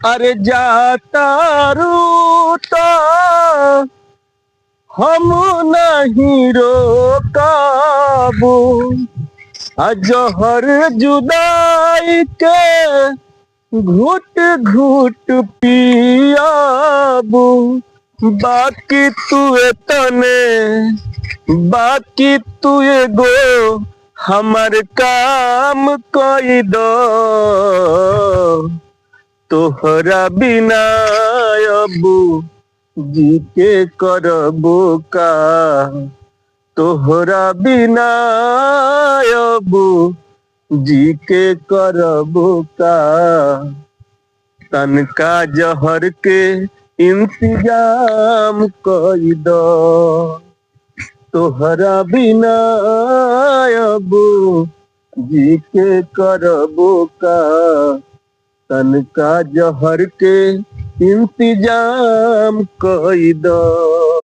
अरे जातारू तो हम नहीं रोकाबू अजहर जुदाई के घुट घुट पियाबू बाकी तुए तने बाकी तुए गो हमार काम कोई दो तोहरा बिना अबू जी के करबो का तोहरा बिना अबू जी के करबो का तनका जहर के इंतजाम कई दो तोहरा बिना अबू जी के करबो का तनका जहर के इंतजाम कई दो।